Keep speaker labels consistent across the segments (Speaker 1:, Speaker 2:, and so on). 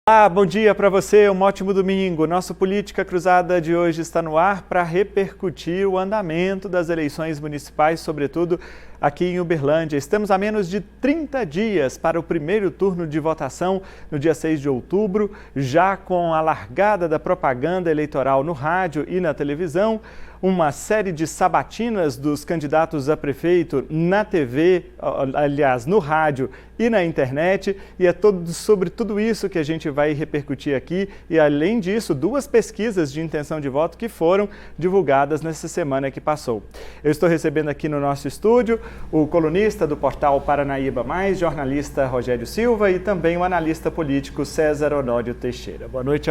Speaker 1: Olá, bom dia para você, um ótimo domingo. Nosso Política Cruzada de hoje está no ar para repercutir o andamento das eleições municipais, sobretudo aqui em Uberlândia. Estamos a menos de 30 dias para o primeiro turno de votação no dia 6 de outubro, já com a largada da propaganda eleitoral no rádio e na televisão, uma série de sabatinas dos candidatos a prefeito na TV, aliás, no rádio e na internet, e é sobre tudo isso que a gente vai repercutir aqui. E, além disso, duas pesquisas de intenção de voto que foram divulgadas nessa semana que passou. Eu estou recebendo aqui no nosso estúdio o colunista do portal Paranaíba Mais, jornalista Rogério Silva, e também o analista político César Honório Teixeira. Boa noite,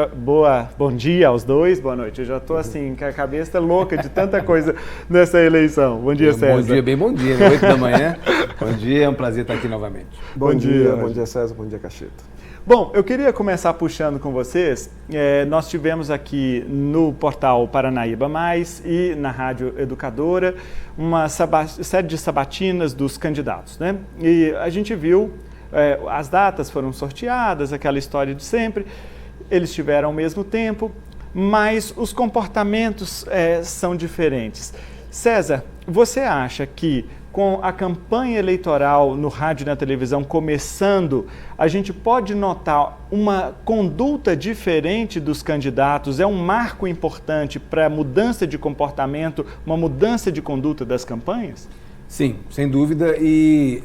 Speaker 1: bom dia aos dois, boa noite. Eu já estou assim, com a cabeça louca de tanta coisa nessa eleição. Bom dia, César.
Speaker 2: Bom dia, bem bom dia, 8 da manhã. Bom dia, é um prazer estar aqui novamente.
Speaker 3: Bom dia, César, bom dia, Cacheta.
Speaker 1: Bom, eu queria começar puxando com vocês. Nós tivemos aqui no portal Paranaíba Mais e na Rádio Educadora uma série de sabatinas dos candidatos, né? E a gente viu, as datas foram sorteadas, aquela história de sempre, eles tiveram ao mesmo tempo, mas os comportamentos são diferentes. César, você acha que com a campanha eleitoral no rádio e na televisão começando, a gente pode notar uma conduta diferente dos candidatos? É um marco importante para a mudança de comportamento, uma mudança de conduta das campanhas?
Speaker 2: Sim, sem dúvida, e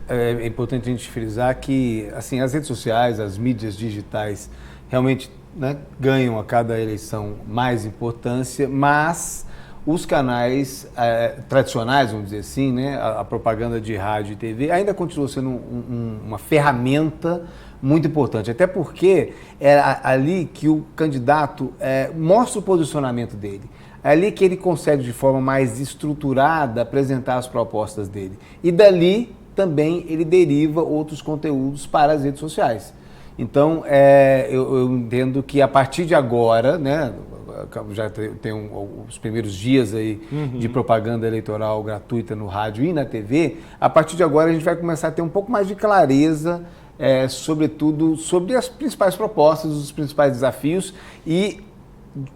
Speaker 2: é importante a gente frisar que assim, as redes sociais, as mídias digitais realmente, né, ganham a cada eleição mais importância, mas os canais tradicionais, vamos dizer assim, né, a propaganda de rádio e TV ainda continua sendo uma ferramenta muito importante, até porque é ali que o candidato mostra o posicionamento dele, é ali que ele consegue de forma mais estruturada apresentar as propostas dele, e dali também ele deriva outros conteúdos para as redes sociais. Então, eu entendo que a partir de agora, né, já tem os primeiros dias aí de propaganda eleitoral gratuita no rádio e na TV, a partir de agora a gente vai começar a ter um pouco mais de clareza, sobretudo sobre as principais propostas, os principais desafios e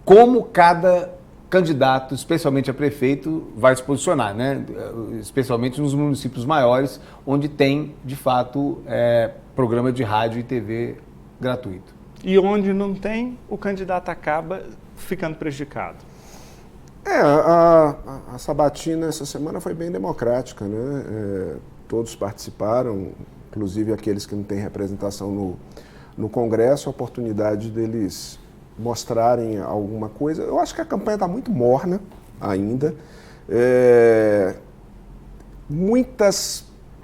Speaker 2: como cada candidato, especialmente a prefeito, vai se posicionar, né? Especialmente nos municípios maiores, onde tem, de fato, programa de rádio e TV gratuito.
Speaker 1: E onde não tem, o candidato acaba ficando prejudicado.
Speaker 3: A sabatina essa semana foi bem democrática, né? Todos participaram, inclusive aqueles que não têm representação no Congresso, a oportunidade deles mostrarem alguma coisa. Eu acho que a campanha está muito morna ainda.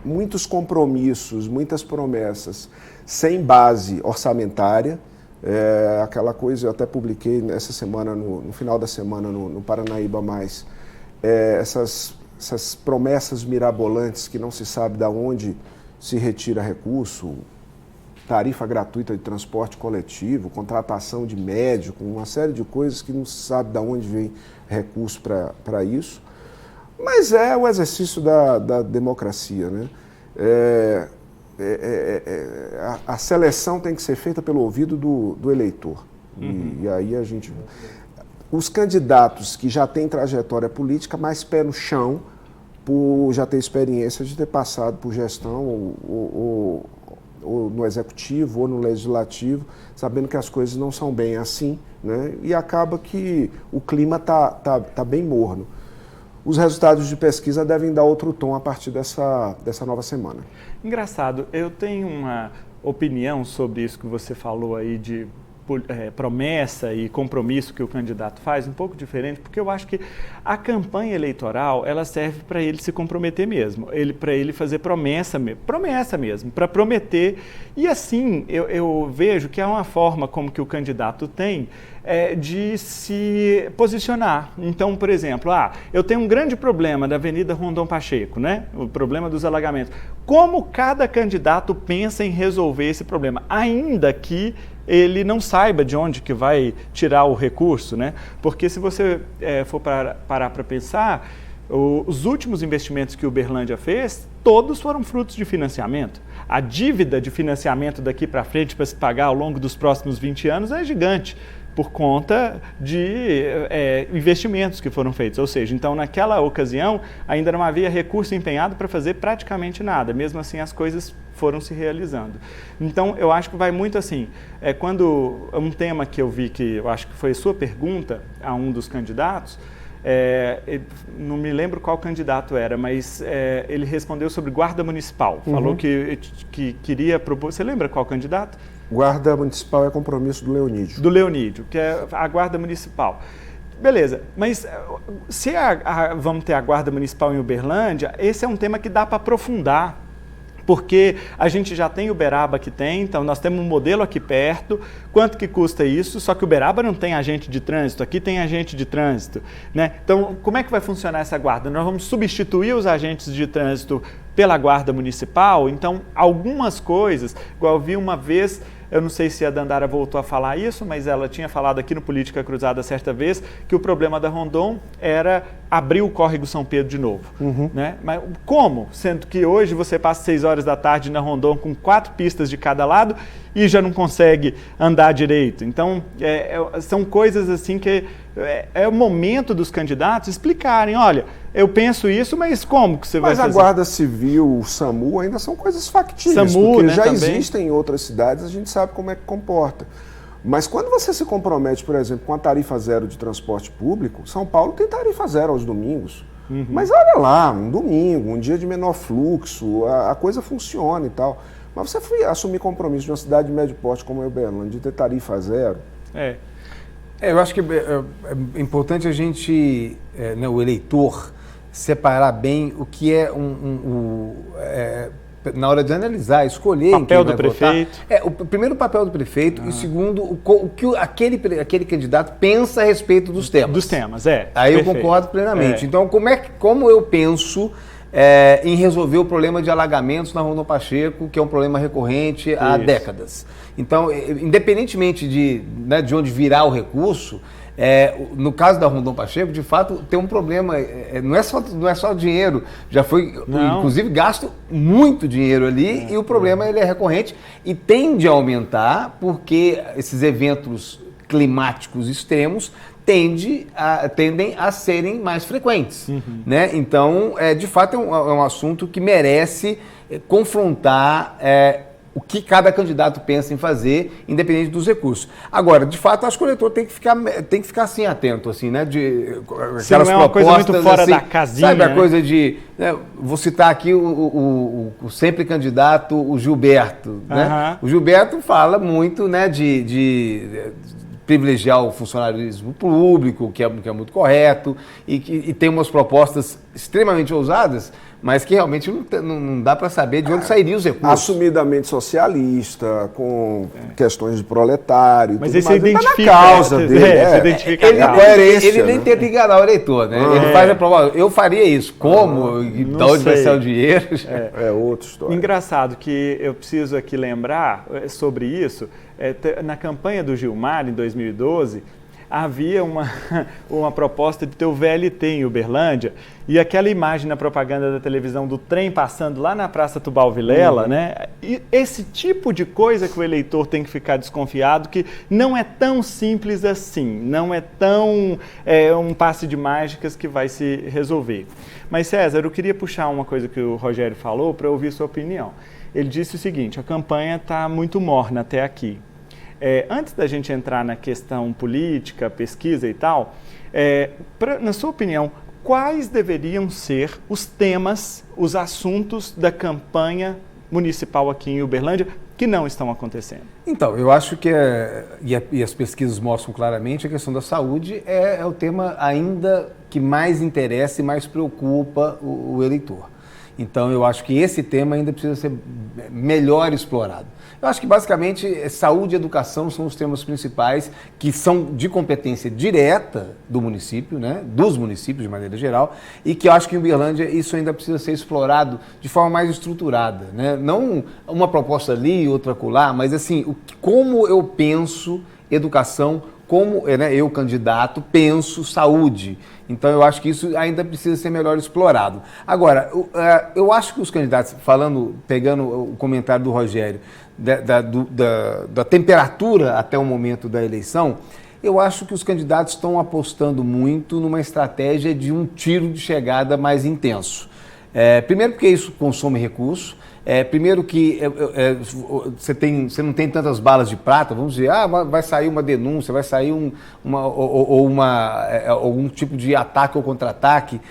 Speaker 3: Muitos compromissos, muitas promessas sem base orçamentária. Aquela coisa, eu até publiquei essa semana, no final da semana, no Paranaíba Mais, essas promessas mirabolantes que não se sabe de onde se retira recurso, tarifa gratuita de transporte coletivo, contratação de médico, uma série de coisas que não se sabe de onde vem recurso para isso. Mas é o exercício da democracia, né? A seleção tem que ser feita pelo ouvido do eleitor. E aí os candidatos que já têm trajetória política, mais pé no chão, por já ter experiência de ter passado por gestão ou no executivo ou no legislativo, sabendo que as coisas não são bem assim, né? E acaba que o clima tá bem morno. Os resultados de pesquisa devem dar outro tom a partir dessa nova semana.
Speaker 1: Engraçado, eu tenho uma opinião sobre isso que você falou aí de promessa e compromisso que o candidato faz, um pouco diferente, porque eu acho que a campanha eleitoral, ela serve para ele se comprometer mesmo, para ele fazer promessa mesmo, para prometer. E assim, eu vejo que é uma forma como que o candidato tem de se posicionar. Então, por exemplo, eu tenho um grande problema da Avenida Rondon Pacheco, né? O problema dos alagamentos. Como cada candidato pensa em resolver esse problema, ainda que ele não saiba de onde que vai tirar o recurso, né? Porque se você for parar para pensar, os últimos investimentos que o Uberlândia fez, todos foram frutos de financiamento. a dívida de financiamento daqui para frente para se pagar ao longo dos próximos 20 anos é gigante, por conta de investimentos que foram feitos. Ou seja, então naquela ocasião ainda não havia recurso empenhado para fazer praticamente nada, mesmo assim as coisas foram se realizando. Então eu acho que vai muito assim, quando um tema que eu vi, que eu acho que foi sua pergunta a um dos candidatos, não me lembro qual candidato era, mas ele respondeu sobre guarda municipal, falou que queria propor, você lembra qual candidato?
Speaker 3: Guarda municipal é compromisso do Leonídio.
Speaker 1: Do Leonídio, que é a guarda municipal. Beleza, mas se vamos ter a guarda municipal em Uberlândia, esse é um tema que dá para aprofundar, porque a gente já tem Uberaba que tem, então nós temos um modelo aqui perto, quanto que custa isso? Só que Uberaba não tem agente de trânsito, aqui tem agente de trânsito, né? Então, como é que vai funcionar essa guarda? Nós vamos substituir os agentes de trânsito pela guarda municipal, então algumas coisas, igual eu vi uma vez, eu não sei se a Dandara voltou a falar isso, mas ela tinha falado aqui no Política Cruzada certa vez que o problema da Rondon era abrir o córrego São Pedro de novo. Né? Mas como? Sendo que hoje você passa 6 horas da tarde na Rondon com 4 pistas de cada lado e já não consegue andar direito. Então, são coisas assim que é o momento dos candidatos explicarem, olha, eu penso isso, mas como que você vai fazer?
Speaker 3: Mas a Guarda Civil, o SAMU, ainda são coisas factíveis,
Speaker 1: SAMU,
Speaker 3: porque
Speaker 1: né,
Speaker 3: já
Speaker 1: também
Speaker 3: existem em outras cidades, a gente sabe como é que comporta. Mas quando você se compromete, por exemplo, com a tarifa zero de transporte público, São Paulo tem tarifa zero aos domingos. Mas olha lá, um domingo, um dia de menor fluxo, a coisa funciona e tal. Mas você foi assumir compromisso de uma cidade de médio porte como Uberlândia, de ter tarifa zero?
Speaker 2: Eu acho que é importante a gente, o eleitor, separar bem o que é na hora de analisar, escolher
Speaker 1: papel
Speaker 2: em quem
Speaker 1: do
Speaker 2: vai
Speaker 1: prefeito.
Speaker 2: Votar. O primeiro, o papel do prefeito, e o segundo, o que aquele candidato pensa a respeito dos temas.
Speaker 1: Dos temas,
Speaker 2: Aí
Speaker 1: perfeito.
Speaker 2: eu concordo plenamente. Então, como eu penso em resolver o problema de alagamentos na Rondon Pacheco, que é um problema recorrente há décadas. Então, independentemente de onde virá o recurso, no caso da Rondon Pacheco, de fato, tem um problema, não é só dinheiro, já foi, inclusive, gasto muito dinheiro ali, e o problema ele é recorrente e tende a aumentar, porque esses eventos climáticos extremos tendem a serem mais frequentes. Né? Então, de fato, é um assunto que merece confrontar o que cada candidato pensa em fazer, independente dos recursos. Agora, de fato, acho que o eleitor tem que ficar assim atento, assim, né?
Speaker 1: Se não é uma coisa muito fora da casinha.
Speaker 2: Sabe a coisa de... vou citar aqui o sempre candidato, o Gilberto. Né? O Gilberto fala muito, né, de privilegiar o funcionalismo público, que é muito correto, e tem umas propostas extremamente ousadas, mas que realmente não dá para saber de onde sairiam os recursos.
Speaker 3: Assumidamente socialista, com questões de proletário.
Speaker 1: Mas
Speaker 3: tudo
Speaker 1: esse
Speaker 3: mais.
Speaker 1: identifica,
Speaker 3: Ele tá na causa dele.
Speaker 1: Você identifica
Speaker 2: Ele nem tenta enganar o eleitor, né? Ele faz a prova. Eu faria isso. Como? Da onde vai ser o dinheiro?
Speaker 3: É outra história.
Speaker 1: Engraçado que eu preciso aqui lembrar sobre isso. Na campanha do Gilmar, em 2012, havia uma proposta de ter o VLT em Uberlândia, e aquela imagem na propaganda da televisão do trem passando lá na Praça Tubal Vilela, né? E esse tipo de coisa que o eleitor tem que ficar desconfiado, que não é tão simples assim, não é tão um passe de mágicas que vai se resolver. Mas, César, eu queria puxar uma coisa que o Rogério falou para ouvir sua opinião. Ele disse o seguinte: a campanha está muito morna até aqui. Antes da gente entrar na questão política, pesquisa e tal, na sua opinião, quais deveriam ser os temas, os assuntos da campanha municipal aqui em Uberlândia que não estão acontecendo?
Speaker 2: Então, eu acho que, e as pesquisas mostram claramente, a questão da saúde é o tema ainda que mais interessa e mais preocupa o eleitor. Então, eu acho que esse tema ainda precisa ser melhor explorado. Eu acho que, basicamente, saúde e educação são os temas principais que são de competência direta do município, né? Dos municípios, de maneira geral, e que eu acho que em Uberlândia isso ainda precisa ser explorado de forma mais estruturada, né? Não uma proposta ali e outra acolá, mas, assim, como eu penso educação como eu, candidato, penso saúde. Então, eu acho que isso ainda precisa ser melhor explorado. Agora, eu acho que os candidatos, pegando o comentário do Rogério, da temperatura até o momento da eleição, eu acho que os candidatos estão apostando muito numa estratégia de um tiro de chegada mais intenso. Primeiro porque isso consome recurso. Primeiro que você não tem tantas balas de prata, vamos dizer, vai sair uma denúncia, vai sair algum tipo de ataque ou contra-ataque.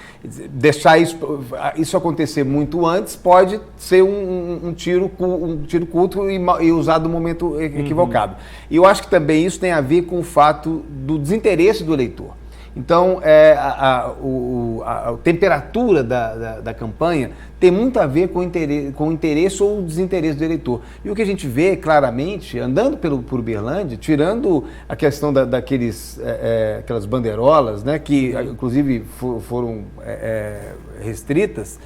Speaker 2: Deixar isso acontecer muito antes pode ser um tiro curto e usado no momento equivocado. E eu acho que também isso tem a ver com o fato do desinteresse do eleitor. Então, a temperatura da campanha tem muito a ver com o interesse ou o desinteresse do eleitor. E o que a gente vê claramente, andando por Uberlândia, tirando a questão aquelas bandeirolas, né, que inclusive foram restritas,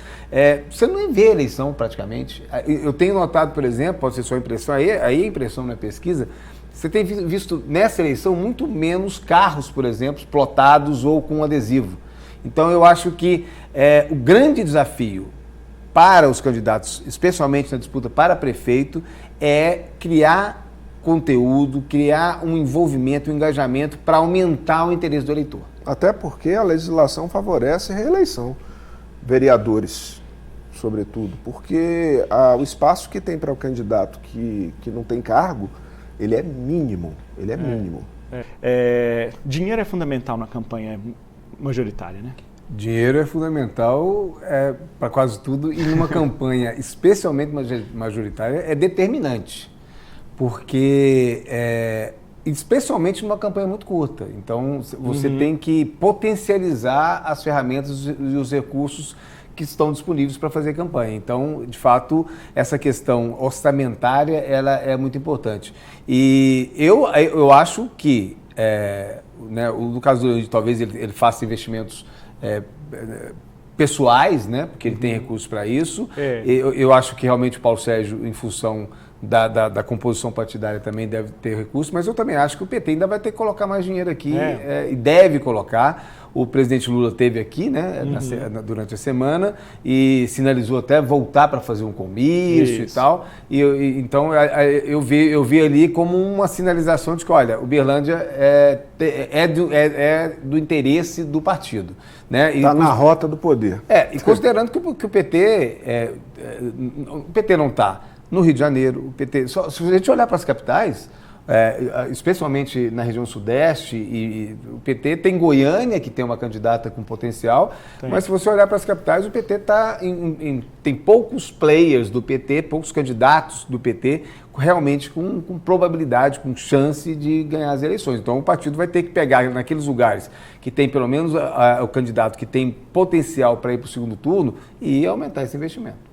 Speaker 2: você não vê eleição praticamente. Eu tenho notado, por exemplo, pode ser só impressão, aí a impressão na pesquisa, você tem visto nessa eleição muito menos carros, por exemplo, plotados ou com adesivo. Então, eu acho que o grande desafio para os candidatos, especialmente na disputa para prefeito, é criar conteúdo, criar um envolvimento, um engajamento para aumentar o interesse do eleitor.
Speaker 3: Até porque a legislação favorece a reeleição, vereadores, sobretudo, porque o espaço que tem para o candidato que não tem cargo, ele é mínimo,
Speaker 1: Dinheiro é fundamental na campanha majoritária, né?
Speaker 2: Dinheiro é fundamental para quase tudo e numa campanha, especialmente majoritária, é determinante, porque especialmente numa campanha muito curta. Então, você tem que potencializar as ferramentas e os recursos que estão disponíveis para fazer campanha. Então, de fato, essa questão orçamentária ela é muito importante. E eu acho que, no caso do talvez ele faça investimentos pessoais, né, porque ele tem recursos para isso. Eu acho que realmente o Paulo Sérgio, em função da composição partidária, também deve ter recursos, mas eu também acho que o PT ainda vai ter que colocar mais dinheiro aqui e deve colocar. O presidente Lula esteve aqui, né, durante a semana e sinalizou até voltar para fazer um comício e tal. Então, eu vi ali como uma sinalização de que, olha, Uberlândia é do interesse do partido. Né?
Speaker 3: Está na rota do poder.
Speaker 2: E considerando que o PT, o PT não está no Rio de Janeiro, o PT, se a gente olhar para as capitais, especialmente na região sudeste, e o PT tem Goiânia, que tem uma candidata com potencial, mas se você olhar para as capitais, o PT tem poucos players do PT, poucos candidatos do PT, realmente com probabilidade, com chance de ganhar as eleições. Então o partido vai ter que pegar naqueles lugares que tem pelo menos o candidato que tem potencial para ir para o segundo turno e aumentar esse investimento.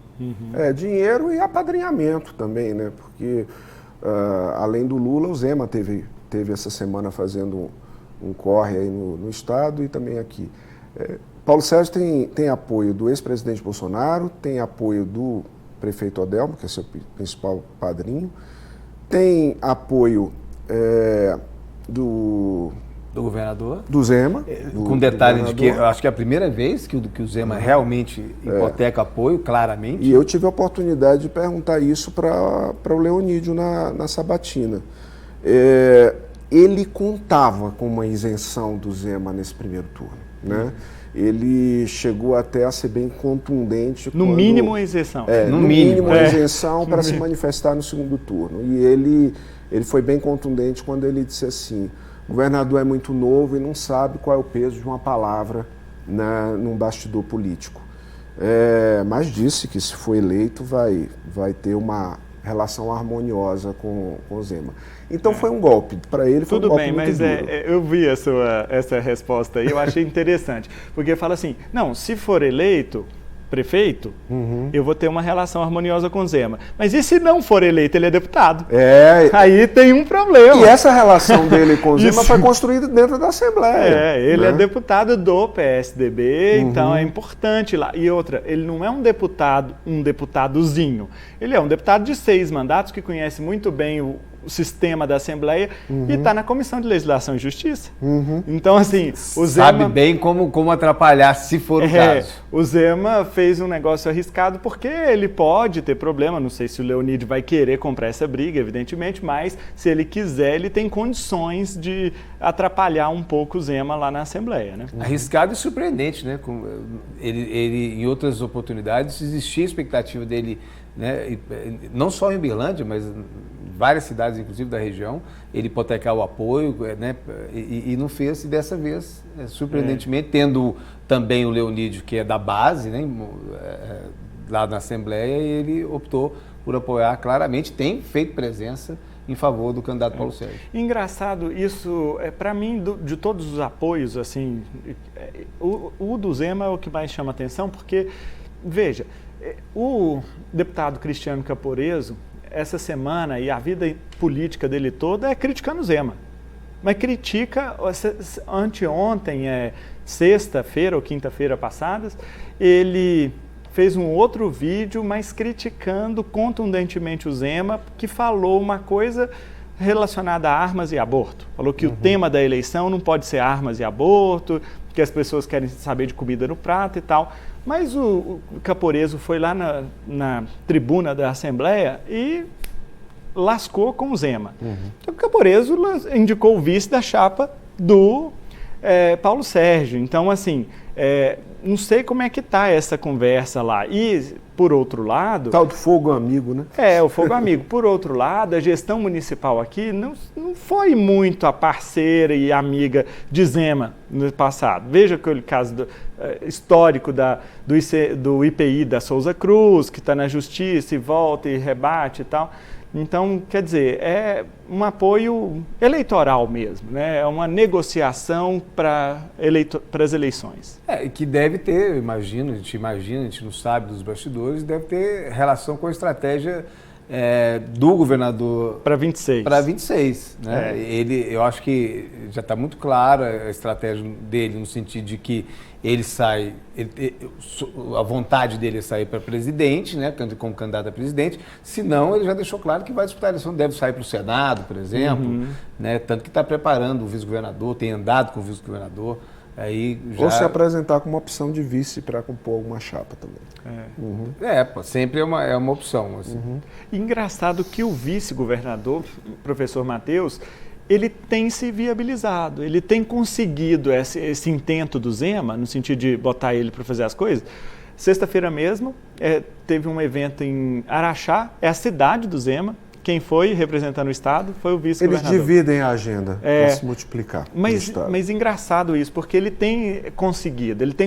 Speaker 3: Dinheiro e apadrinhamento também, né? Porque além do Lula, o Zema teve essa semana fazendo um corre aí no estado e também aqui. Paulo Sérgio tem apoio do ex-presidente Bolsonaro, tem apoio do prefeito Odelmo, que é seu principal padrinho, tem apoio do
Speaker 2: governador?
Speaker 3: Do Zema.
Speaker 2: Com detalhe de que eu acho que é a primeira vez que o Zema realmente hipoteca apoio, claramente.
Speaker 3: E eu tive a oportunidade de perguntar isso para o Leonídio na sabatina. Ele contava com uma isenção do Zema nesse primeiro turno, né? Ele chegou até a ser bem contundente.
Speaker 1: No mínimo uma isenção.
Speaker 3: No mínimo uma isenção para se manifestar no segundo turno. E ele foi bem contundente quando ele disse assim: o governador é muito novo e não sabe qual é o peso de uma palavra num bastidor político. Mas disse que, se for eleito, vai ter uma relação harmoniosa com o Zema. Então foi um golpe. Para ele foi um golpe muito duro. Tudo bem,
Speaker 1: mas eu vi essa resposta aí, eu achei interessante. Porque fala assim, não, se for eleito prefeito, eu vou ter uma relação harmoniosa com o Zema. Mas e se não for eleito, ele é deputado? Aí tem um problema.
Speaker 3: E essa relação dele com o Zema foi construída dentro da Assembleia.
Speaker 1: Ele é deputado do PSDB, então é importante lá. E outra, ele não é um deputadozinho. Ele é um deputado de 6 mandatos que conhece muito bem sistema da Assembleia e está na Comissão de Legislação e Justiça. Então, assim, o Zema...
Speaker 2: Sabe bem como atrapalhar, se for o caso.
Speaker 1: O Zema fez um negócio arriscado porque ele pode ter problema, não sei se o Leonid vai querer comprar essa briga, evidentemente, mas se ele quiser, ele tem condições de atrapalhar um pouco o Zema lá na Assembleia, né?
Speaker 2: Arriscado e surpreendente, né? Ele, em outras oportunidades, existia a expectativa dele, né? Não só em Uberlândia, mas em várias cidades, inclusive da região, ele hipotecar o apoio, né? E não fez, e dessa vez, surpreendentemente, tendo também o Leonídio, que é da base, né? Lá na Assembleia, ele optou por apoiar claramente, tem feito presença em favor do candidato Paulo Sérgio.
Speaker 1: Engraçado, isso, para mim, de todos os apoios, assim, o do Zema é o que mais chama atenção, porque, veja, o deputado Cristiano Caporeso, essa semana e a vida política dele toda é criticando o Zema. Mas critica, anteontem, sexta-feira ou quinta-feira passadas, ele fez um outro vídeo, mas criticando contundentemente o Zema, que falou uma coisa relacionada a armas e aborto. Falou que o tema da eleição não pode ser armas e aborto, que as pessoas querem saber de comida no prato e tal. Mas o Caporeso foi lá na tribuna da Assembleia e lascou com o Zema. Então, o Caporeso indicou o vice da chapa do Paulo Sérgio. Então, assim, não sei como é que está essa conversa lá. E, por outro lado...
Speaker 3: Tal do fogo amigo, né?
Speaker 1: O fogo amigo. Por outro lado, a gestão municipal aqui não foi muito a parceira e amiga de Zema no passado. Veja aquele caso histórico do IPI da Souza Cruz, que está na justiça e volta e rebate e tal. Então, quer dizer, é um apoio eleitoral mesmo, né? É uma negociação para as eleições.
Speaker 2: Que deve ter, a gente não sabe dos bastidores, deve ter relação com a estratégia do governador...
Speaker 1: Para 26.
Speaker 2: Para 26, né? Eu acho que já está muito clara a estratégia dele, no sentido de que ele sai, a vontade dele é sair para presidente, né, como candidato a presidente, senão ele já deixou claro que vai disputar a eleição, deve sair para o Senado, por exemplo, né, tanto que está preparando o vice-governador, tem andado com o vice-governador.
Speaker 3: Ou se apresentar como opção de vice para compor alguma chapa também.
Speaker 2: Sempre é uma opção. Assim.
Speaker 1: Engraçado que o vice-governador, professor Matheus, ele tem se viabilizado, ele tem conseguido esse intento do Zema, no sentido de botar ele para fazer as coisas. Sexta-feira mesmo, teve um evento em Araxá, é a cidade do Zema. Quem foi representando o Estado foi o vice-governador.
Speaker 3: Eles dividem a agenda para se multiplicar.
Speaker 1: Mas engraçado isso, porque ele tem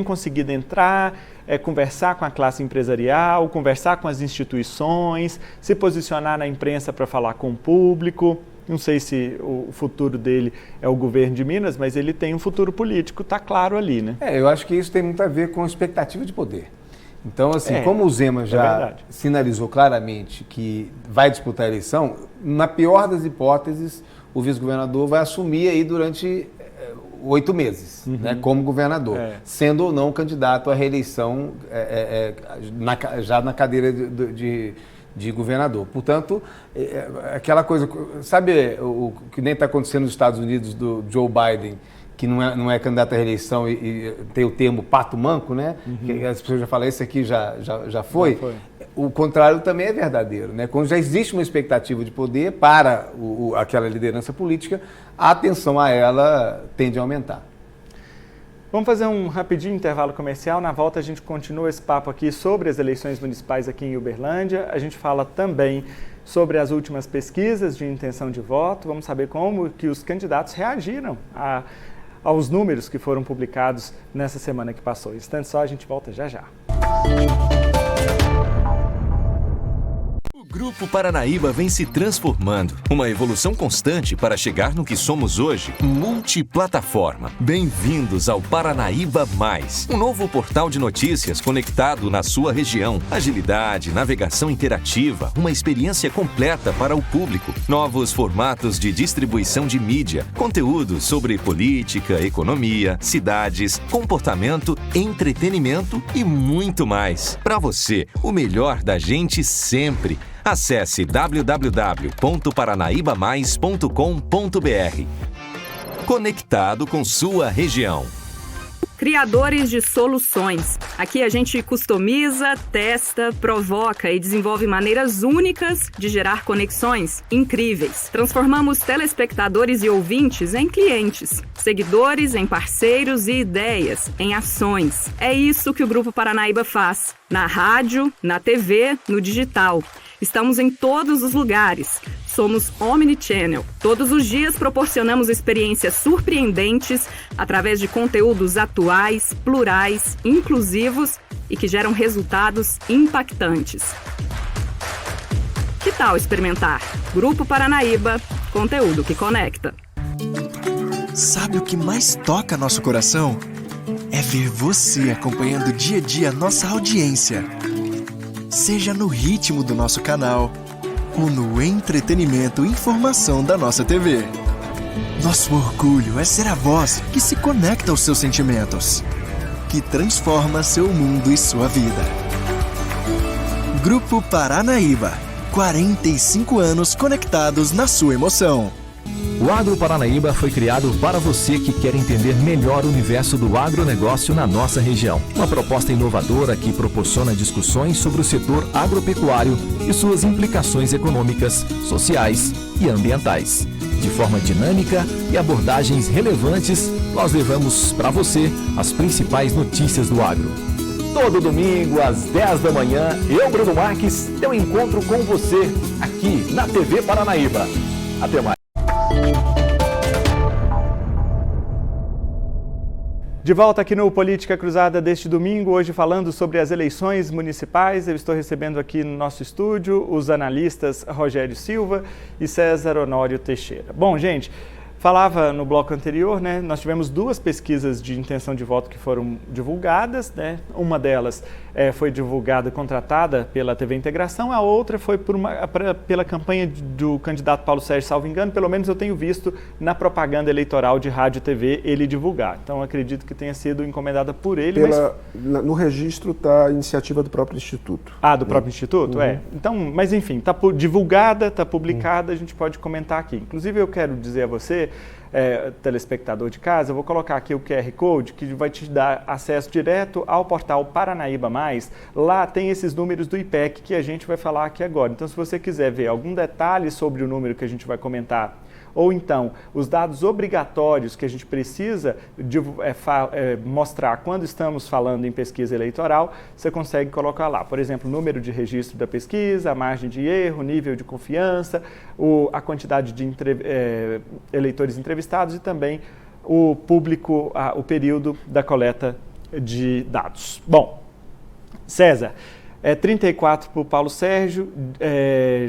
Speaker 1: conseguido entrar, conversar com a classe empresarial, conversar com as instituições, se posicionar na imprensa para falar com o público. Não sei se o futuro dele é o governo de Minas, mas ele tem um futuro político, está claro ali, né?
Speaker 2: Eu acho que isso tem muito a ver com expectativa de poder. Então, assim, como o Zema já sinalizou claramente que vai disputar a eleição, na pior das hipóteses, o vice-governador vai assumir aí durante 8 meses, né, como governador, sendo ou não candidato à reeleição já na cadeira de governador. Portanto, aquela coisa, sabe o que nem está acontecendo nos Estados Unidos do Joe Biden, que não é candidato à reeleição e tem o termo pato manco, né? Que as pessoas já falam, esse aqui já foi. O contrário também é verdadeiro, né? Quando já existe uma expectativa de poder para aquela liderança política, a atenção a ela tende a aumentar.
Speaker 1: Vamos fazer um rapidinho intervalo comercial. Na volta a gente continua esse papo aqui sobre as eleições municipais aqui em Uberlândia. A gente fala também sobre as últimas pesquisas de intenção de voto. Vamos saber como que os candidatos reagiram aos números que foram publicados nessa semana que passou. Instante só, a gente volta já já.
Speaker 4: O Grupo Paranaíba vem se transformando, uma evolução constante para chegar no que somos hoje, multiplataforma. Bem-vindos ao Paranaíba Mais, um novo portal de notícias conectado na sua região. Agilidade, navegação interativa, uma experiência completa para o público. Novos formatos de distribuição de mídia, conteúdo sobre política, economia, cidades, comportamento, entretenimento e muito mais. Para você, o melhor da gente sempre. Acesse www.paranaibamais.com.br. Conectado com sua região.
Speaker 5: Criadores de soluções. Aqui a gente customiza, testa, provoca e desenvolve maneiras únicas de gerar conexões incríveis. Transformamos telespectadores e ouvintes em clientes, seguidores em parceiros e ideias em ações. É isso que o Grupo Paranaíba faz. Na rádio, na TV, no digital. Estamos em todos os lugares. Somos Omnichannel. Todos os dias proporcionamos experiências surpreendentes através de conteúdos atuais, plurais, inclusivos e que geram resultados impactantes. Que tal experimentar? Grupo Paranaíba, conteúdo que conecta.
Speaker 6: Sabe o que mais toca nosso coração? É ver você acompanhando dia a dia nossa audiência. Seja no ritmo do nosso canal ou no entretenimento e informação da nossa TV. Nosso orgulho é ser a voz que se conecta aos seus sentimentos, que transforma seu mundo e sua vida. Grupo Paranaíba, 45 anos conectados na sua emoção.
Speaker 7: O Agro Paranaíba foi criado para você que quer entender melhor o universo do agronegócio na nossa região. Uma proposta inovadora que proporciona discussões sobre o setor agropecuário e suas implicações econômicas, sociais e ambientais. De forma dinâmica e abordagens relevantes, nós levamos para você as principais notícias do agro. Todo domingo, às 10 da manhã, eu, Bruno Marques, tenho um encontro com você aqui na TV Paranaíba. Até mais.
Speaker 1: De volta aqui no Política Cruzada deste domingo, hoje falando sobre as eleições municipais. Eu estou recebendo aqui no nosso estúdio os analistas Rogério Silva e César Honório Teixeira. Bom, gente, falava no bloco anterior, né? Nós tivemos duas pesquisas de intenção de voto que foram divulgadas, né? Uma delas foi divulgada, contratada pela TV Integração, a outra foi pela campanha do candidato Paulo Sérgio, salvo engano, pelo menos eu tenho visto na propaganda eleitoral de rádio e TV ele divulgar. Então acredito que tenha sido encomendada por ele.
Speaker 3: No registro está a iniciativa do próprio Instituto.
Speaker 1: Ah, do próprio Instituto? Uhum. Então, mas enfim, está divulgada, está publicada, a gente pode comentar aqui. Inclusive eu quero dizer a você, telespectador de casa, eu vou colocar aqui o QR Code que vai te dar acesso direto ao portal Paranaíba Mais. Lá tem esses números do IPEC que a gente vai falar aqui agora. Então, se você quiser ver algum detalhe sobre o número que a gente vai comentar, ou então os dados obrigatórios que a gente precisa mostrar quando estamos falando em pesquisa eleitoral, você consegue colocar lá. Por exemplo, o número de registro da pesquisa, a margem de erro, nível de confiança, a quantidade de eleitores entrevistados e também o público, o período da coleta de dados. Bom, César, 34 para o Paulo Sérgio,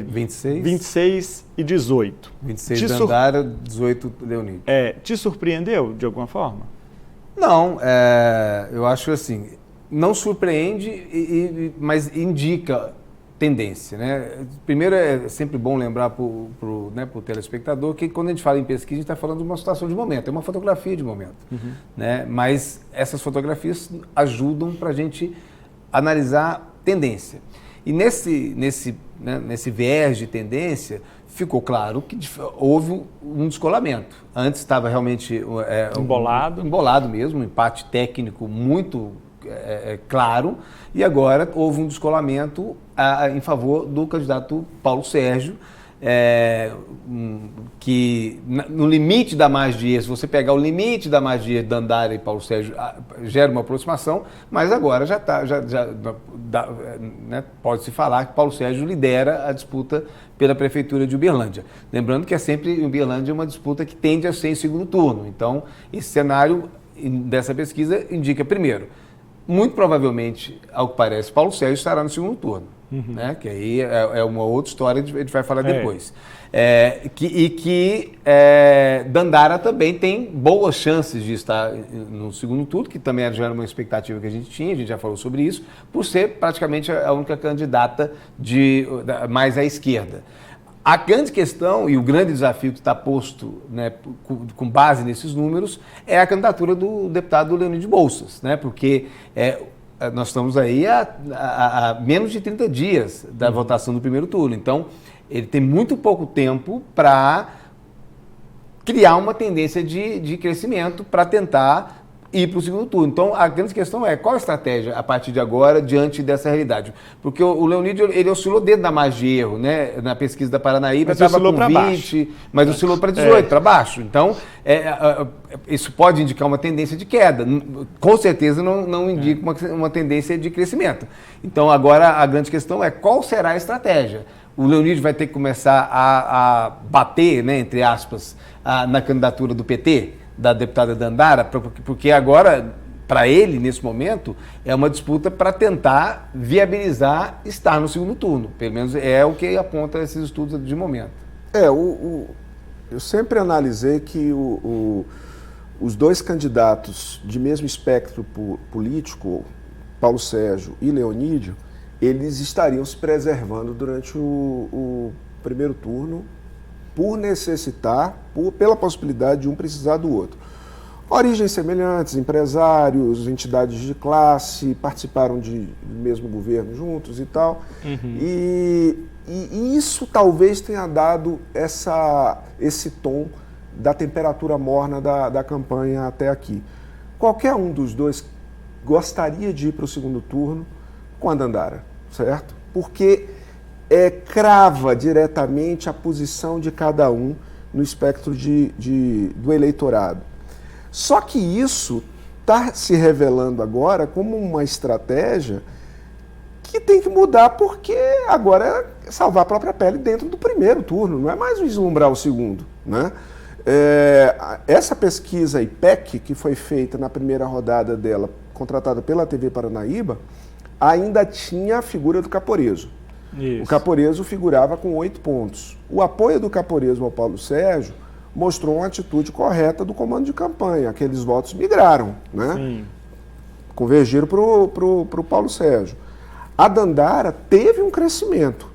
Speaker 1: 26 e 18.
Speaker 2: 26 Dandara, 18 Leonide.
Speaker 1: Te surpreendeu de alguma forma?
Speaker 2: Não, eu acho assim, não surpreende, mas indica tendência, né? Primeiro é sempre bom lembrar para o telespectador que quando a gente fala em pesquisa, a gente está falando de uma situação de momento, é uma fotografia de momento, né? Mas essas fotografias ajudam para a gente analisar tendência. E nesse viés de tendência, ficou claro que houve um descolamento. Antes estava realmente embolado mesmo, um empate técnico muito claro, e agora houve um descolamento em favor do candidato Paulo Sérgio, que no limite da margem de erro, se você pegar o limite da margem de erro de Dandara e Paulo Sérgio, gera uma aproximação, mas agora pode-se falar que Paulo Sérgio lidera a disputa pela Prefeitura de Uberlândia. Lembrando que sempre Uberlândia é uma disputa que tende a ser em segundo turno. Então, esse cenário dessa pesquisa indica, primeiro, muito provavelmente, ao que parece, Paulo Sérgio estará no segundo turno. Né? Que aí é uma outra história que a gente vai falar depois. Dandara também tem boas chances de estar no segundo turno, que também já era uma expectativa que a gente já falou sobre isso, por ser praticamente a única candidata mais à esquerda. A grande questão e o grande desafio que está posto, né, com base nesses números é a candidatura do deputado Leonide Bouças, né, porque nós estamos aí a menos de 30 dias da votação do primeiro turno. Então, ele tem muito pouco tempo para criar uma tendência de crescimento para tentar ir para o segundo turno. Então, a grande questão é qual a estratégia a partir de agora diante dessa realidade? Porque o Leonídio, ele oscilou dentro da margem de erro, né? Na pesquisa da Paranaíba, estava com 20, mas oscilou para 18, para baixo. Então, isso pode indicar uma tendência de queda. Com certeza não indica uma tendência de crescimento. Então, agora, a grande questão é qual será a estratégia? O Leonídio vai ter que começar a bater, né, entre aspas, na candidatura do PT, da deputada Dandara, porque agora, para ele, nesse momento, é uma disputa para tentar viabilizar estar no segundo turno. Pelo menos é o que aponta esses estudos de momento.
Speaker 3: Eu sempre analisei que os dois candidatos de mesmo espectro político, Paulo Sérgio e Leonídio, eles estariam se preservando durante o primeiro turno, por necessitar, pela possibilidade de um precisar do outro. Origens semelhantes, empresários, entidades de classe, participaram do mesmo governo juntos e tal. E isso talvez tenha dado esse tom da temperatura morna da campanha até aqui. Qualquer um dos dois gostaria de ir para o segundo turno com a Dandara, certo? Porque crava diretamente a posição de cada um no espectro do eleitorado. Só que isso está se revelando agora como uma estratégia que tem que mudar, porque agora é salvar a própria pele dentro do primeiro turno, não é mais vislumbrar o segundo, né? Essa pesquisa IPEC, que foi feita na primeira rodada dela, contratada pela TV Paranaíba, ainda tinha a figura do Caporeso. Isso. O Caporeso figurava com 8 pontos. O apoio do Caporeso ao Paulo Sérgio mostrou uma atitude correta do comando de campanha. Aqueles votos migraram, né? Sim. Convergiram para o Paulo Sérgio. A Dandara teve um crescimento.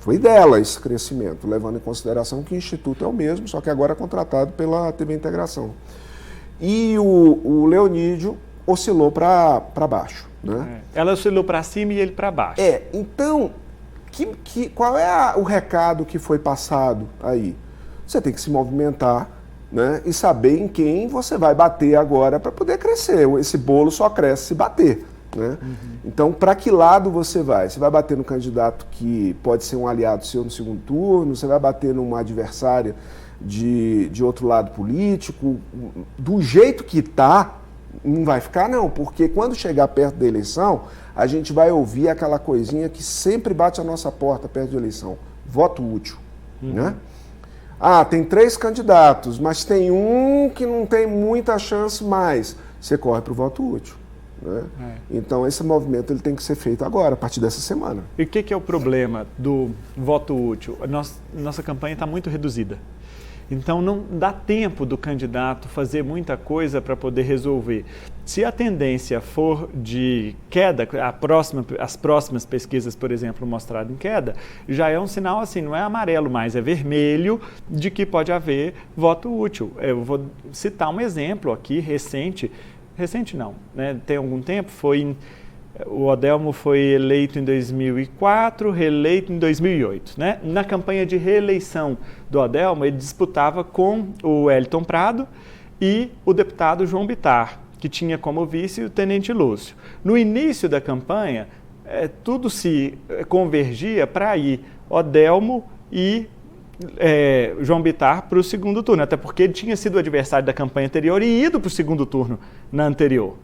Speaker 3: Foi dela esse crescimento, levando em consideração que o Instituto é o mesmo, só que agora é contratado pela TV Integração. E o Leonídio oscilou para baixo, né?
Speaker 1: Ela oscilou para cima e ele para baixo.
Speaker 3: Então... qual é o recado que foi passado aí? Você tem que se movimentar, né, e saber em quem você vai bater agora para poder crescer. Esse bolo só cresce se bater, né? Então, para que lado você vai? Você vai bater no candidato que pode ser um aliado seu no segundo turno? Você vai bater numa adversária de outro lado político? Do jeito que está, não vai ficar não, porque quando chegar perto da eleição, a gente vai ouvir aquela coisinha que sempre bate a nossa porta perto da eleição, voto útil, né? Tem 3 candidatos, mas tem um que não tem muita chance mais, você corre para o voto útil, né? Então esse movimento ele tem que ser feito agora, a partir dessa semana.
Speaker 1: E o que é o problema do voto útil? Nossa campanha está muito reduzida. Então não dá tempo do candidato fazer muita coisa para poder resolver. Se a tendência for de queda, as próximas pesquisas, por exemplo, mostraram em queda, já é um sinal assim, não é amarelo mais, é vermelho, de que pode haver voto útil. Eu vou citar um exemplo aqui recente não, né? Tem algum tempo, o Odelmo foi eleito em 2004, reeleito em 2008. Né? Na campanha de reeleição do Odelmo, ele disputava com o Wellington Prado e o deputado João Bittar, que tinha como vice o tenente Lúcio. No início da campanha, tudo se convergia para ir Odelmo e João Bittar para o segundo turno, até porque ele tinha sido adversário da campanha anterior e ido para o segundo turno na anterior.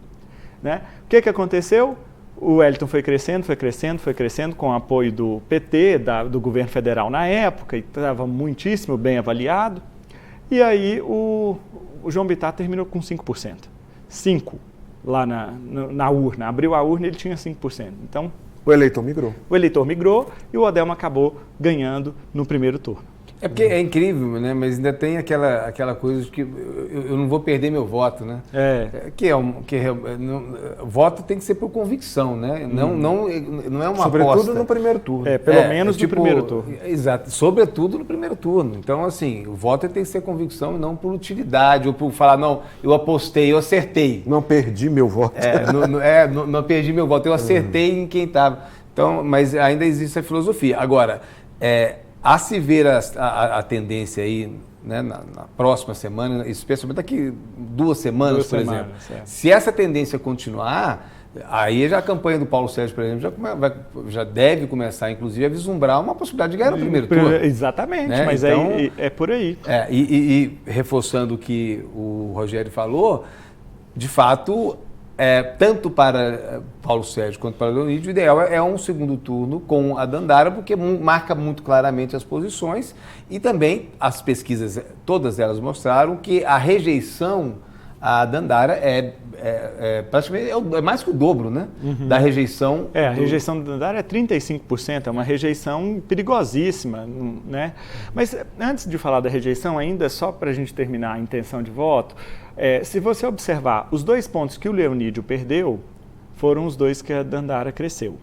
Speaker 1: Né? O que aconteceu? O Wellington foi crescendo com o apoio do PT, do governo federal na época, e estava muitíssimo bem avaliado. E aí o João Bittar terminou com 5%. 5% lá na urna. Abriu a urna e ele tinha 5%. Então,
Speaker 3: o eleitor migrou.
Speaker 1: O eleitor migrou e o Odelmo acabou ganhando no primeiro turno.
Speaker 2: É porque é incrível, né? Mas ainda tem aquela coisa de que eu não vou perder meu voto, né? Voto tem que ser por convicção, né? Não é uma
Speaker 3: Sobretudo
Speaker 2: aposta.
Speaker 3: no primeiro turno.
Speaker 1: Pelo menos no primeiro turno.
Speaker 2: Exato, sobretudo no primeiro turno. Então, assim, o voto tem que ser convicção e não por utilidade, ou por falar, não, eu apostei, eu acertei.
Speaker 3: Não perdi meu voto.
Speaker 2: Não perdi meu voto, eu acertei em quem estava. Então, mas ainda existe a filosofia. Agora, a se ver a tendência aí, né, na próxima semana, especialmente daqui 2 semanas, por exemplo. Se essa tendência continuar, aí já a campanha do Paulo Sérgio, por exemplo, já deve começar, inclusive, a vislumbrar uma possibilidade de ganhar no primeiro turno.
Speaker 1: Exatamente,
Speaker 2: né?
Speaker 1: mas
Speaker 2: então,
Speaker 1: é por aí.
Speaker 2: E reforçando o que o Rogério falou, de fato, tanto para Paulo Sérgio quanto para Leonídio, o ideal é um segundo turno com a Dandara, porque marca muito claramente as posições e também as pesquisas, todas elas mostraram que a rejeição à Dandara praticamente é mais que o dobro, né? Da rejeição.
Speaker 1: A rejeição da Dandara é 35%, é uma rejeição perigosíssima, né? Mas antes de falar da rejeição, ainda só para a gente terminar a intenção de voto, se você observar, os 2 pontos que o Leonídio perdeu foram os 2 que a Dandara cresceu.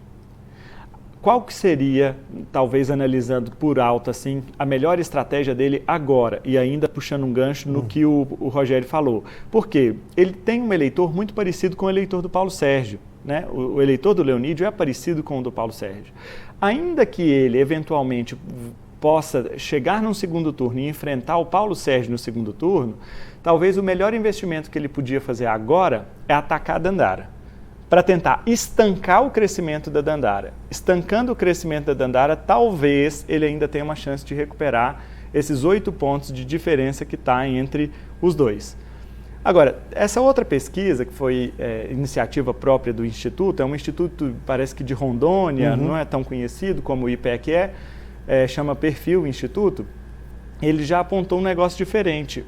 Speaker 1: Qual que seria, talvez analisando por alto assim, a melhor estratégia dele agora, e ainda puxando um gancho no que o Rogério falou? Porque ele tem um eleitor muito parecido com o eleitor do Paulo Sérgio, né? O eleitor do Leonídio é parecido com o do Paulo Sérgio. Ainda que ele, eventualmente, possa chegar num segundo turno e enfrentar o Paulo Sérgio no segundo turno, talvez o melhor investimento que ele podia fazer agora é atacar a Dandara, para tentar estancar o crescimento da Dandara. Estancando o crescimento da Dandara, talvez ele ainda tenha uma chance de recuperar esses 8 pontos de diferença que está entre os 2. Agora, essa outra pesquisa, que foi iniciativa própria do Instituto, é um instituto, parece que de Rondônia, não é tão conhecido como o IPEC chama Perfil Instituto, ele já apontou um negócio diferente.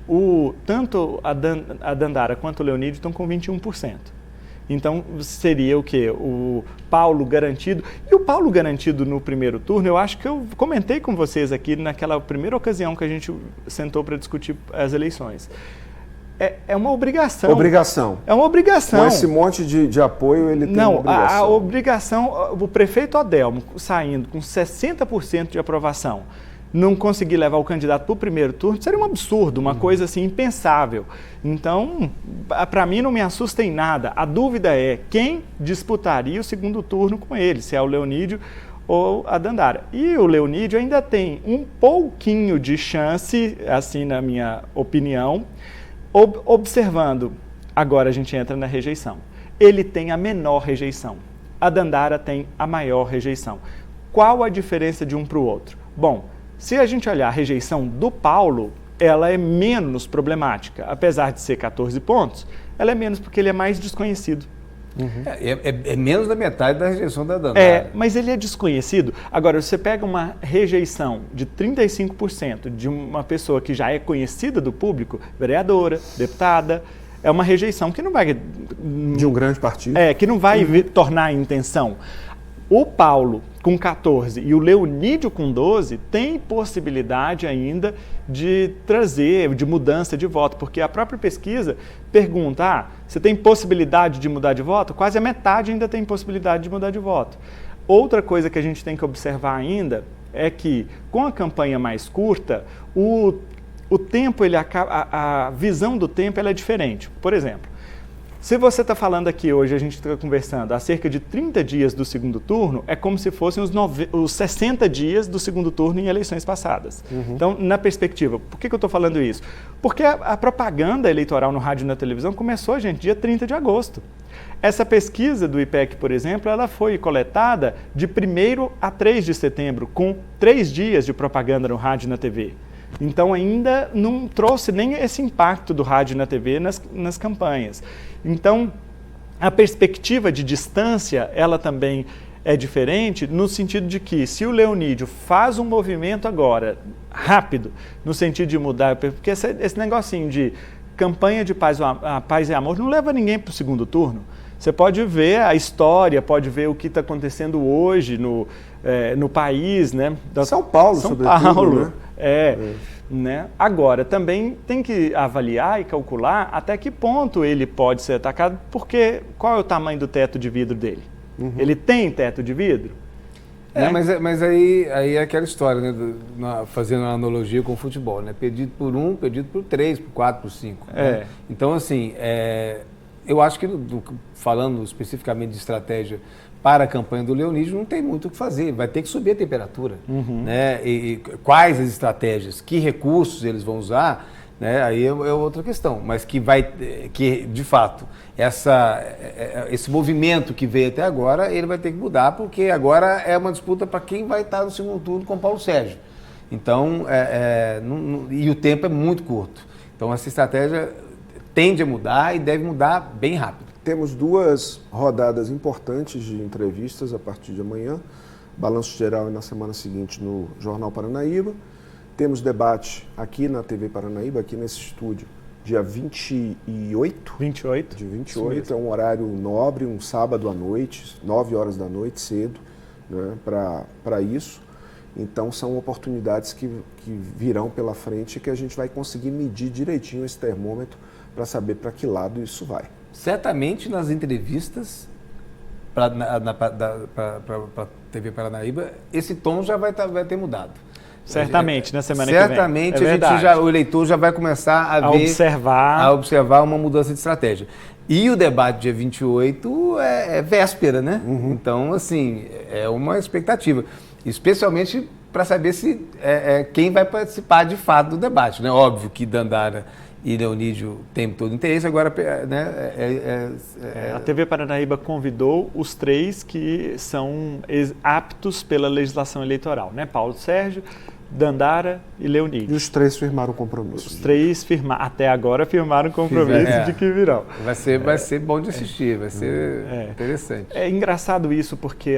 Speaker 1: Tanto a Dandara quanto o Leonídio estão com 21%. Então, seria o quê? O Paulo garantido. E o Paulo garantido no primeiro turno, eu acho que eu comentei com vocês aqui naquela primeira ocasião que a gente sentou para discutir as eleições. É uma obrigação. É uma obrigação.
Speaker 3: Com esse monte de apoio, ele tem uma obrigação.
Speaker 1: A obrigação, o prefeito Adelmo saindo com 60% de aprovação, não conseguir levar o candidato para o primeiro turno, seria um absurdo, uma coisa assim impensável. Então, para mim não me assusta em nada. A dúvida é quem disputaria o segundo turno com ele, se é o Leonídio ou a Dandara. E o Leonídio ainda tem um pouquinho de chance, assim na minha opinião, observando, agora a gente entra na rejeição. Ele tem a menor rejeição, a Dandara tem a maior rejeição. Qual a diferença de um para o outro? Bom, se a gente olhar a rejeição do Paulo, ela é menos problemática. Apesar de ser 14 pontos, ela é menos porque ele é mais desconhecido.
Speaker 2: É menos da metade da rejeição da Dandara.
Speaker 1: Mas ele é desconhecido. Agora, você pega uma rejeição de 35% de uma pessoa que já é conhecida do público, vereadora, deputada, é uma rejeição que não vai...
Speaker 3: De um grande partido.
Speaker 1: Que não vai tornar a intenção. O Paulo com 14 e o Leonídio com 12 tem possibilidade ainda de trazer, de mudança de voto, porque a própria pesquisa pergunta, você tem possibilidade de mudar de voto? Quase a metade ainda tem possibilidade de mudar de voto. Outra coisa que a gente tem que observar ainda é que com a campanha mais curta, o tempo, a visão do tempo ela é diferente. Por exemplo, se você está falando aqui hoje, a gente está conversando há cerca de 30 dias do segundo turno, é como se fossem os 60 dias do segundo turno em eleições passadas. Então, na perspectiva, por que eu estou falando isso? Porque a propaganda eleitoral no rádio e na televisão começou, gente, dia 30 de agosto. Essa pesquisa do IPEC, por exemplo, ela foi coletada de 1º a 3 de setembro, com 3 dias de propaganda no rádio e na TV. Então, ainda não trouxe nem esse impacto do rádio e na TV nas campanhas. Então, a perspectiva de distância, ela também é diferente no sentido de que, se o Leonídio faz um movimento agora, rápido, no sentido de mudar, porque esse negocinho de campanha de paz e amor não leva ninguém para o segundo turno. Você pode ver a história, pode ver o que está acontecendo hoje no país, né?
Speaker 3: São Paulo, sobretudo, né?
Speaker 1: Né? Agora, também tem que avaliar e calcular até que ponto ele pode ser atacado, porque qual é o tamanho do teto de vidro dele? Ele tem teto de vidro? Né?
Speaker 2: Mas aí é aquela história, né? Fazendo uma analogia com o futebol, né? Perdido por 1, perdido por 3, por 4, por 5. Né? Então, assim, eu acho que, falando especificamente de estratégia para a campanha do Leonídio, não tem muito o que fazer, vai ter que subir a temperatura. Né? E quais as estratégias, que recursos eles vão usar, né? Aí é outra questão, mas que de fato, esse movimento que veio até agora, ele vai ter que mudar, porque agora é uma disputa para quem vai estar no segundo turno com o Paulo Sérgio. Então, e o tempo é muito curto. Então, essa estratégia tende a mudar e deve mudar bem rápido.
Speaker 3: Temos 2 rodadas importantes de entrevistas a partir de amanhã. Balanço geral na semana seguinte no Jornal Paranaíba. Temos debate aqui na TV Paranaíba, aqui nesse estúdio, dia 28.
Speaker 1: 28.
Speaker 3: De 28, é um horário nobre, um sábado à noite, 9 horas da noite, cedo, né, para isso. Então, são oportunidades que virão pela frente e que a gente vai conseguir medir direitinho esse termômetro para saber para que lado isso vai.
Speaker 2: Certamente nas entrevistas para a TV Paranaíba, esse tom já vai ter mudado.
Speaker 1: Certamente, na semana que vem.
Speaker 2: Certamente o eleitor já vai começar a observar uma mudança de estratégia. E o debate dia 28 é véspera, né? Então, assim, é uma expectativa. Especialmente para saber se quem vai participar de fato do debate, né? Óbvio que Dandara e Leonídio têm todo o interesse, agora, né,
Speaker 1: a TV Paranaíba convidou os 3 que são aptos pela legislação eleitoral, né? Paulo Sérgio, Dandara e Leonídio.
Speaker 3: E os 3 firmaram compromisso.
Speaker 1: Os 3 até agora firmaram compromisso de que virão.
Speaker 2: Vai ser bom de assistir, vai ser interessante.
Speaker 1: É engraçado isso, porque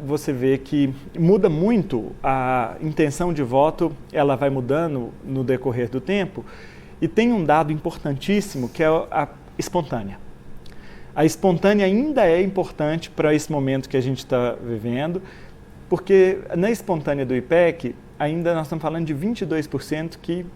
Speaker 1: você vê que muda muito a intenção de voto, ela vai mudando no decorrer do tempo. E tem um dado importantíssimo, que é a espontânea. A espontânea ainda é importante para esse momento que a gente está vivendo, porque na espontânea do IPEC, ainda nós estamos falando de 22% que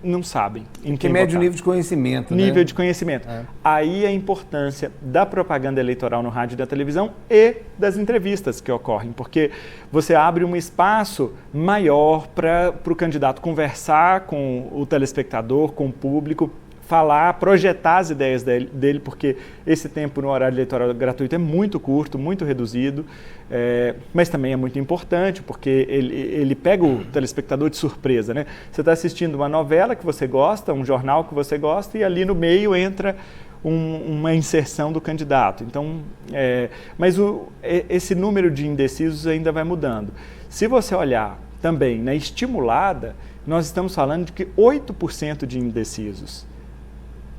Speaker 1: não sabem em quem
Speaker 2: mede
Speaker 1: votar.
Speaker 2: o nível de conhecimento.
Speaker 1: Nível de conhecimento. Aí a importância da propaganda eleitoral no rádio e na televisão e das entrevistas que ocorrem, porque você abre um espaço maior para o candidato conversar com o telespectador, com o público, falar, projetar as ideias dele, porque esse tempo no horário eleitoral gratuito é muito curto, muito reduzido, mas também é muito importante, porque ele pega o telespectador de surpresa, né? Você está assistindo uma novela que você gosta, um jornal que você gosta, e ali no meio entra uma inserção do candidato. Então, mas esse número de indecisos ainda vai mudando. Se você olhar também na estimulada, nós estamos falando de que 8% de indecisos.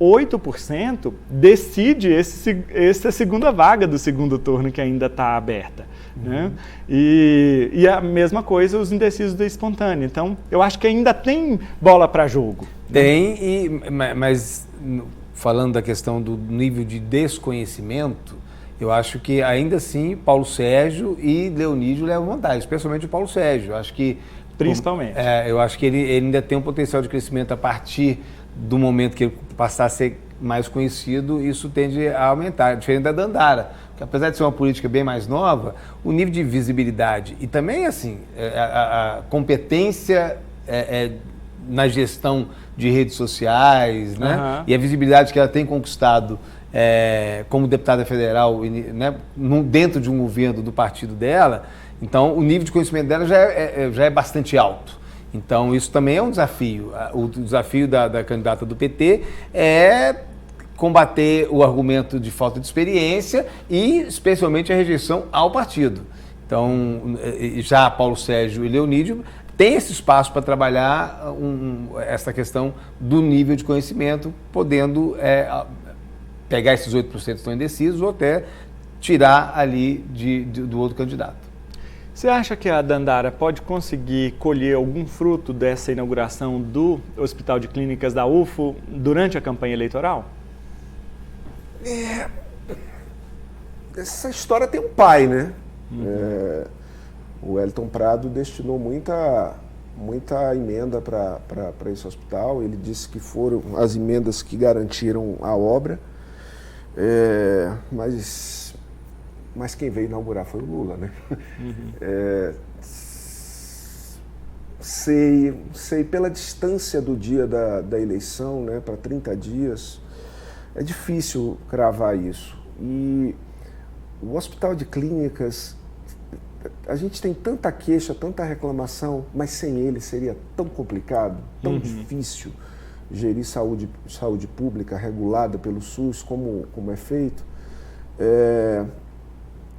Speaker 1: 8% decide essa segunda vaga do segundo turno que ainda está aberta. Né? E a mesma coisa os indecisos da espontânea. Então, eu acho que ainda tem bola para jogo.
Speaker 2: Tem, mas falando da questão do nível de desconhecimento, eu acho que ainda assim Paulo Sérgio e Leonídio levam vantagem, especialmente o Paulo Sérgio. Eu acho que,
Speaker 1: principalmente.
Speaker 2: Eu acho que ele ainda tem um potencial de crescimento a partir do momento que ele passar a ser mais conhecido, isso tende a aumentar, diferente da Dandara, que apesar de ser uma política bem mais nova, o nível de visibilidade e também assim, a competência na gestão de redes sociais, né? E a visibilidade que ela tem conquistado como deputada federal, né? Dentro de um governo do partido dela, então o nível de conhecimento dela já é bastante alto. Então, isso também é um desafio. O desafio da candidata do PT é combater o argumento de falta de experiência e, especialmente, a rejeição ao partido. Então, já Paulo Sérgio e Leonídio têm esse espaço para trabalhar essa questão do nível de conhecimento, podendo pegar esses 8% que estão indecisos ou até tirar ali do outro candidato.
Speaker 1: Você acha que a Dandara pode conseguir colher algum fruto dessa inauguração do Hospital de Clínicas da UFO durante a campanha eleitoral?
Speaker 3: essa história tem um pai, né? O Wellington Prado destinou muita emenda para esse hospital. Ele disse que foram as emendas que garantiram a obra, mas quem veio inaugurar foi o Lula, né? Sei pela distância do dia da eleição, né, para 30 dias, é difícil cravar isso. E o Hospital de Clínicas, a gente tem tanta queixa, tanta reclamação, mas sem ele seria tão complicado, tão difícil gerir saúde pública regulada pelo SUS, como é feito.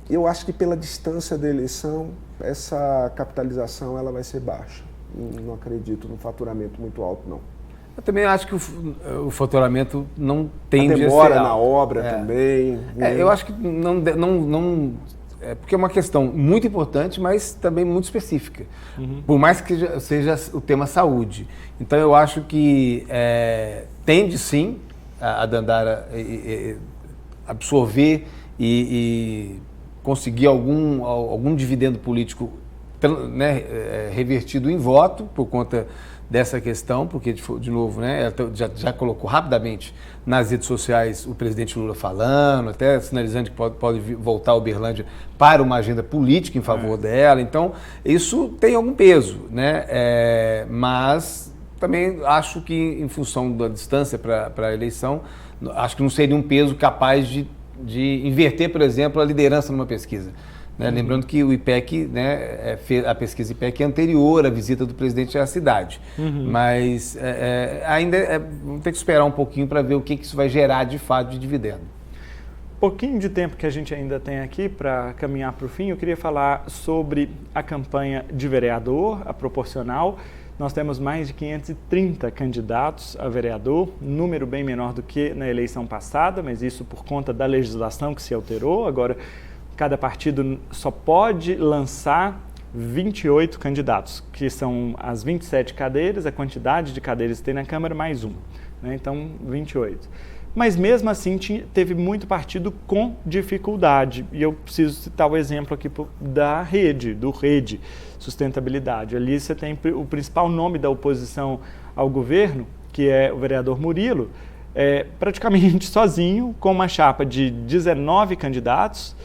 Speaker 3: Eu acho que pela distância da eleição, essa capitalização ela vai ser baixa. Não acredito no faturamento muito alto, não.
Speaker 2: Eu também acho que o faturamento não tende a ser...
Speaker 3: demora na obra também.
Speaker 2: Eu acho que não porque é uma questão muito importante, mas também muito específica. Por mais que seja o tema saúde. Então eu acho que tende sim a Dandara absorver e conseguir algum dividendo político, né, revertido em voto por conta dessa questão, porque, de novo, né, ela já colocou rapidamente nas redes sociais o presidente Lula falando, até sinalizando que pode voltar a Uberlândia para uma agenda política em favor dela. Então, isso tem algum peso, né? Mas também acho que, em função da distância para a eleição, acho que não seria um peso capaz de inverter, por exemplo, a liderança numa pesquisa. Né? Lembrando que o IPEC, né, a pesquisa IPEC é anterior à visita do presidente à cidade. Mas ainda vamos ter que esperar um pouquinho para ver o que isso vai gerar de fato de dividendo.
Speaker 1: Pouquinho de tempo que a gente ainda tem aqui para caminhar para o fim, eu queria falar sobre a campanha de vereador, a proporcional. Nós temos mais de 530 candidatos a vereador, número bem menor do que na eleição passada, mas isso por conta da legislação que se alterou. Agora, cada partido só pode lançar 28 candidatos, que são as 27 cadeiras, a quantidade de cadeiras que tem na Câmara, mais uma, né? Então, 28. Mas mesmo assim, teve muito partido com dificuldade. E eu preciso citar o exemplo aqui da Rede, do Rede Sustentabilidade. Ali você tem o principal nome da oposição ao governo, que é o vereador Murilo, praticamente sozinho, com uma chapa de 19 candidatos.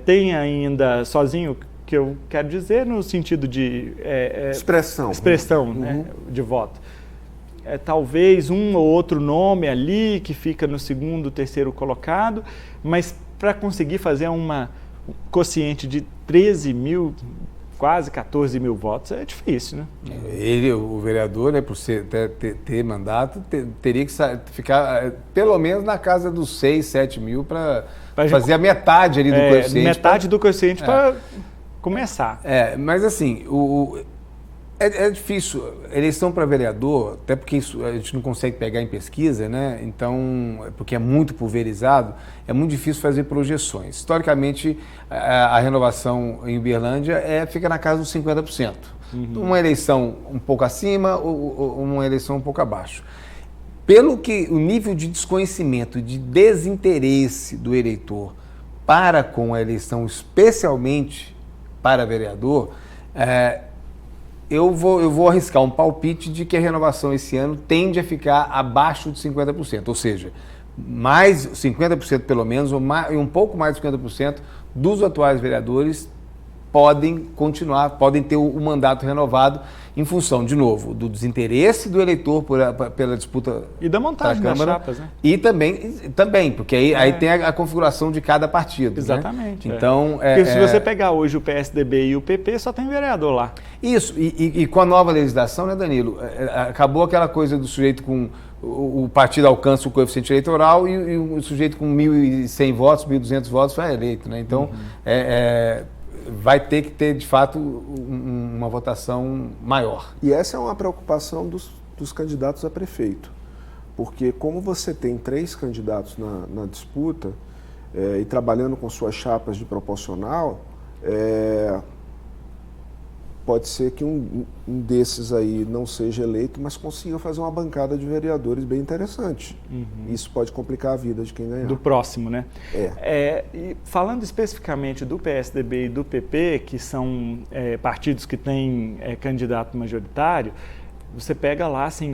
Speaker 1: Tem ainda sozinho, que eu quero dizer no sentido de... expressão, né, de voto. Talvez um ou outro nome ali que fica no segundo, terceiro colocado, mas para conseguir fazer uma quociente de 13 mil, quase 14 mil votos, é difícil, né?
Speaker 2: Ele, o vereador, né, por ter mandato, teria que ficar pelo menos na casa dos 6, 7 mil para fazer a metade ali do quociente.
Speaker 1: Metade do quociente para começar.
Speaker 2: Mas assim, é difícil. Eleição para vereador, até porque isso a gente não consegue pegar em pesquisa, né? Então, porque é muito pulverizado, é muito difícil fazer projeções. Historicamente, a renovação em Uberlândia fica na casa dos 50%. Uma eleição um pouco acima ou uma eleição um pouco abaixo. Pelo que o nível de desconhecimento, de desinteresse do eleitor para com a eleição, especialmente para vereador, eu vou arriscar um palpite de que a renovação esse ano tende a ficar abaixo de 50%, ou seja, mais 50% pelo menos, ou um pouco mais de 50% dos atuais vereadores podem ter o mandato renovado em função, de novo, do desinteresse do eleitor pela disputa
Speaker 1: e da montagem das chapas, né?
Speaker 2: E também porque aí tem a configuração de cada partido.
Speaker 1: Exatamente.
Speaker 2: Né? Então,
Speaker 1: porque se você pegar hoje o PSDB e o PP, só tem vereador lá.
Speaker 2: Isso, e com a nova legislação, né, Danilo, acabou aquela coisa do sujeito com... O partido alcança o coeficiente eleitoral e o sujeito com 1.100 votos, 1.200 votos vai eleito, né? Então, vai ter que ter, de fato, uma votação maior.
Speaker 3: E essa é uma preocupação dos candidatos a prefeito, porque como você tem 3 candidatos na disputa e trabalhando com suas chapas de proporcional, pode ser que um desses aí não seja eleito, mas consiga fazer uma bancada de vereadores bem interessante. Isso pode complicar a vida de quem ganhar.
Speaker 1: Do próximo, né? E falando especificamente do PSDB e do PP, que são partidos que têm candidato majoritário, você pega lá, assim,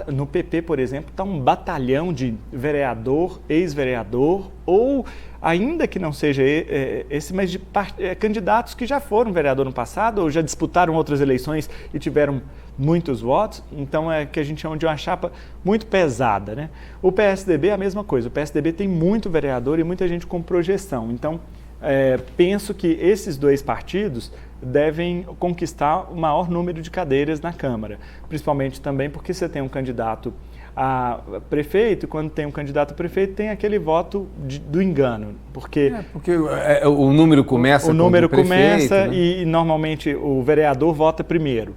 Speaker 1: no PP, por exemplo, está um batalhão de vereador, ex-vereador, ou ainda que não seja esse, mas de candidatos que já foram vereador no passado, ou já disputaram outras eleições e tiveram muitos votos. Então é que a gente chama de uma chapa muito pesada, né? O PSDB é a mesma coisa. O PSDB tem muito vereador e muita gente com projeção. Então, penso que esses dois partidos devem conquistar o maior número de cadeiras na Câmara, principalmente também porque você tem um candidato a prefeito, e quando tem um candidato a prefeito tem aquele voto do engano, porque
Speaker 2: o número começa
Speaker 1: começa,
Speaker 2: né?
Speaker 1: e normalmente o vereador vota primeiro.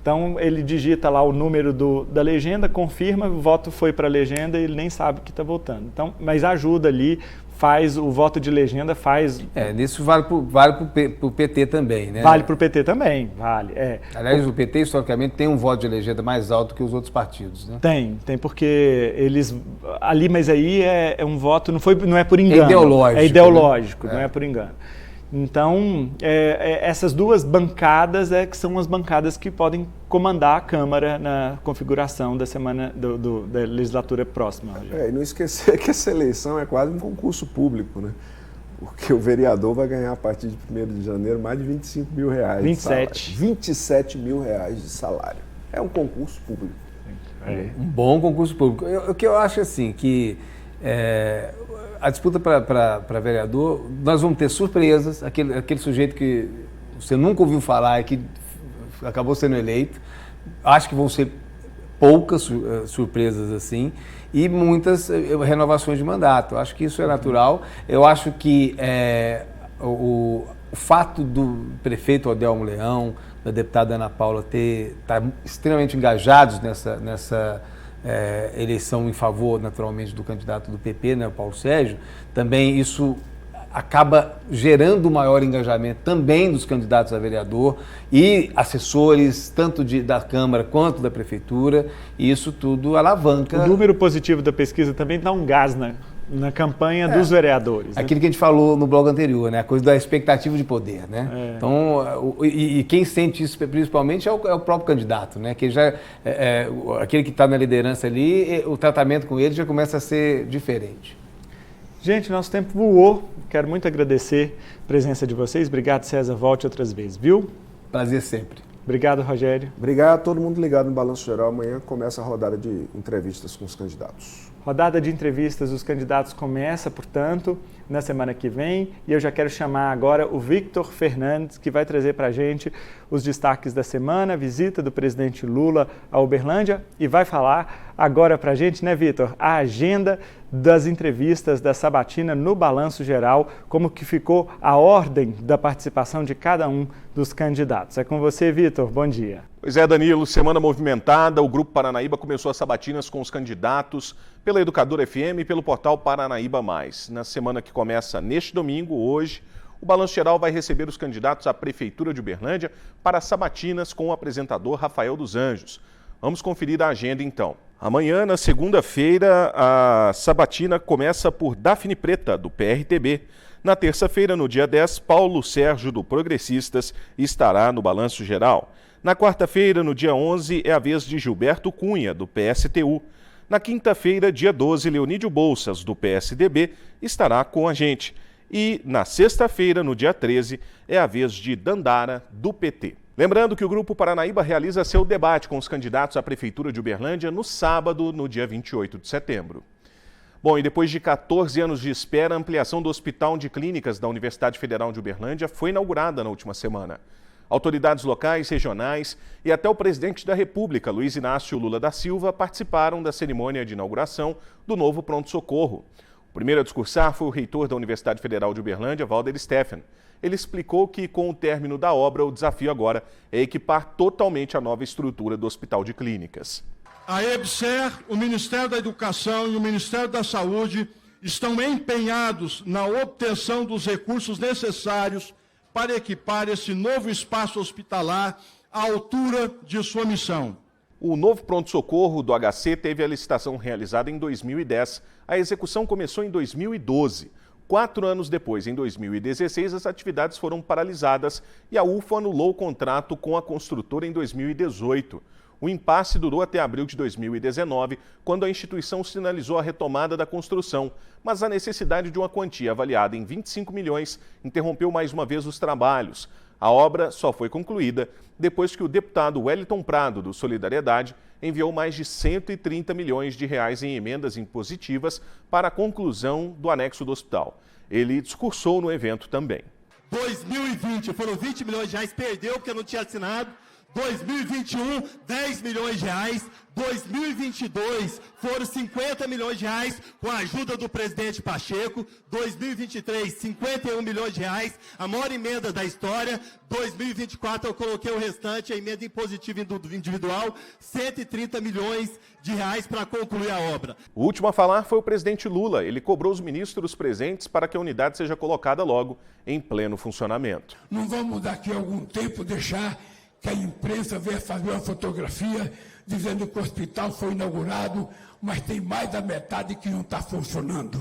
Speaker 1: Então ele digita lá o número da legenda, confirma, o voto foi para a legenda e ele nem sabe que está votando. Então, mas ajuda ali, faz o voto de legenda, faz...
Speaker 2: Nisso vale para o PT também, né?
Speaker 1: Vale para o PT também, vale.
Speaker 2: Aliás, o PT, historicamente, tem um voto de legenda mais alto que os outros partidos, né?
Speaker 1: Tem porque eles... Ali, mas aí é um voto, não é por engano.
Speaker 2: É ideológico.
Speaker 1: Né? Não é por engano. Então, essas duas bancadas que são as bancadas que podem comandar a Câmara na configuração da semana da legislatura próxima.
Speaker 3: E não esquecer que essa eleição é quase um concurso público, né? Porque o vereador vai ganhar a partir de 1º de janeiro mais de 25 mil reais
Speaker 1: 27.
Speaker 3: 27 mil reais de salário. É um concurso público.
Speaker 2: Um bom concurso público. O que eu acho assim, que a disputa para vereador, nós vamos ter surpresas, aquele sujeito que você nunca ouviu falar e que acabou sendo eleito. Acho que vão ser poucas surpresas assim e muitas renovações de mandato. Acho que isso é natural. Eu acho que o fato do prefeito Odelmo Leão, da deputada Ana Paula estar extremamente engajados nessa eleição em favor, naturalmente, do candidato do PP, né, o Paulo Sérgio, também isso acaba gerando maior engajamento também dos candidatos a vereador e assessores, tanto da Câmara quanto da Prefeitura, e isso tudo alavanca.
Speaker 1: O número positivo da pesquisa também dá um gás na campanha dos vereadores. Né?
Speaker 2: Aquilo que a gente falou no blog anterior, né? A coisa da expectativa de poder, né? Então, e quem sente isso principalmente é o próprio candidato, né? Que já aquele que está na liderança ali, o tratamento com ele já começa a ser diferente.
Speaker 1: Gente, nosso tempo voou. Quero muito agradecer a presença de vocês. Obrigado, César. Volte outras vezes, viu?
Speaker 2: Prazer sempre.
Speaker 1: Obrigado, Rogério.
Speaker 3: Obrigado a todo mundo ligado no Balanço Geral. Amanhã começa a rodada de entrevistas com os candidatos.
Speaker 1: Rodada de entrevistas dos candidatos começa, portanto, na semana que vem. E eu já quero chamar agora o Victor Fernandes, que vai trazer para a gente os destaques da semana, a visita do presidente Lula a Uberlândia, e vai falar agora para a gente, né, Victor, a agenda das entrevistas da sabatina no Balanço Geral, como que ficou a ordem da participação de cada um dos candidatos. É com você, Victor. Bom dia.
Speaker 8: Pois é, Danilo, semana movimentada, o Grupo Paranaíba começou as sabatinas com os candidatos pela Educadora FM e pelo portal Paranaíba Mais. Na semana que começa neste domingo, hoje, o Balanço Geral vai receber os candidatos à Prefeitura de Uberlândia para sabatinas com o apresentador Rafael dos Anjos. Vamos conferir a agenda então. Amanhã, na segunda-feira, a sabatina começa por Daphne Preta, do PRTB. Na terça-feira, no dia 10, Paulo Sérgio, do Progressistas, estará no Balanço Geral. Na quarta-feira, no dia 11, é a vez de Gilberto Cunha, do PSTU. Na quinta-feira, dia 12, Leonídio Bolsas, do PSDB, estará com a gente. E na sexta-feira, no dia 13, é a vez de Dandara, do PT. Lembrando que o Grupo Paranaíba realiza seu debate com os candidatos à Prefeitura de Uberlândia no sábado, no dia 28 de setembro. Bom, e depois de 14 anos de espera, a ampliação do Hospital de Clínicas da Universidade Federal de Uberlândia foi inaugurada na última semana. Autoridades locais, regionais e até o presidente da República, Luiz Inácio Lula da Silva, participaram da cerimônia de inauguração do novo pronto-socorro. O primeiro a discursar foi o reitor da Universidade Federal de Uberlândia, Walter Steffen. Ele explicou que, com o término da obra, o desafio agora é equipar totalmente a nova estrutura do Hospital de Clínicas.
Speaker 9: A EBSER, o Ministério da Educação e o Ministério da Saúde estão empenhados na obtenção dos recursos necessários para equipar esse novo espaço hospitalar à altura de sua missão.
Speaker 8: O novo pronto-socorro do HC teve a licitação realizada em 2010. A execução começou em 2012. 4 anos depois, em 2016, as atividades foram paralisadas e a UFO anulou o contrato com a construtora em 2018. O impasse durou até abril de 2019, quando a instituição sinalizou a retomada da construção, mas a necessidade de uma quantia avaliada em 25 milhões interrompeu mais uma vez os trabalhos. A obra só foi concluída depois que o deputado Wellington Prado, do Solidariedade, enviou mais de 130 milhões de reais em emendas impositivas para a conclusão do anexo do hospital. Ele discursou no evento também.
Speaker 10: 2020 foram 20 milhões de reais, perdeu porque não tinha assinado. 2021, 10 milhões de reais. 2022 foram 50 milhões de reais com a ajuda do presidente Pacheco. 2023, 51 milhões de reais, a maior emenda da história. 2024 eu coloquei o restante, a emenda impositiva individual, 130 milhões de reais para concluir a obra.
Speaker 8: O último a falar foi o presidente Lula. Ele cobrou os ministros presentes para que a unidade seja colocada logo em pleno funcionamento.
Speaker 11: Não vamos daqui a algum tempo deixar que a imprensa venha fazer uma fotografia dizendo que o hospital foi inaugurado, mas tem mais da metade que não está funcionando.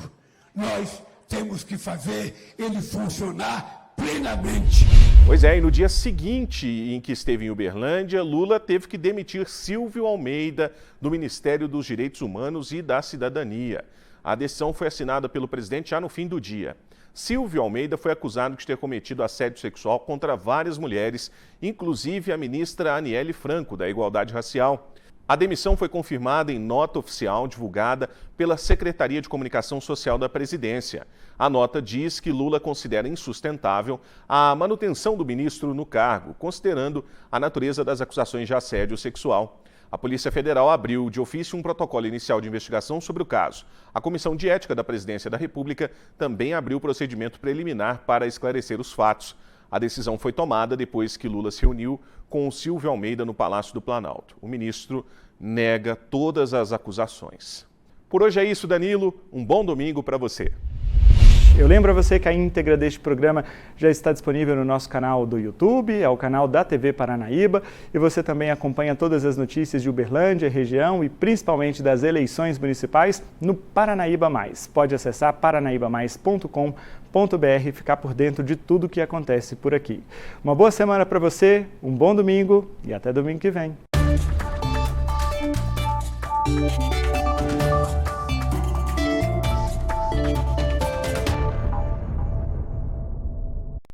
Speaker 11: Nós temos que fazer ele funcionar plenamente.
Speaker 8: Pois é, e no dia seguinte em que esteve em Uberlândia, Lula teve que demitir Silvio Almeida do Ministério dos Direitos Humanos e da Cidadania. A decisão foi assinada pelo presidente já no fim do dia. Silvio Almeida foi acusado de ter cometido assédio sexual contra várias mulheres, inclusive a ministra Aniele Franco, da Igualdade Racial. A demissão foi confirmada em nota oficial divulgada pela Secretaria de Comunicação Social da Presidência. A nota diz que Lula considera insustentável a manutenção do ministro no cargo, considerando a natureza das acusações de assédio sexual. A Polícia Federal abriu de ofício um protocolo inicial de investigação sobre o caso. A Comissão de Ética da Presidência da República também abriu procedimento preliminar para esclarecer os fatos. A decisão foi tomada depois que Lula se reuniu com o Silvio Almeida no Palácio do Planalto. O ministro nega todas as acusações. Por hoje é isso, Danilo. Um bom domingo para você.
Speaker 1: Eu lembro a você que a íntegra deste programa já está disponível no nosso canal do YouTube, é o canal da TV Paranaíba, e você também acompanha todas as notícias de Uberlândia, região e principalmente das eleições municipais no Paranaíba Mais. Pode acessar paranaibamais.com.br e ficar por dentro de tudo o que acontece por aqui. Uma boa semana para você, um bom domingo e até domingo que vem.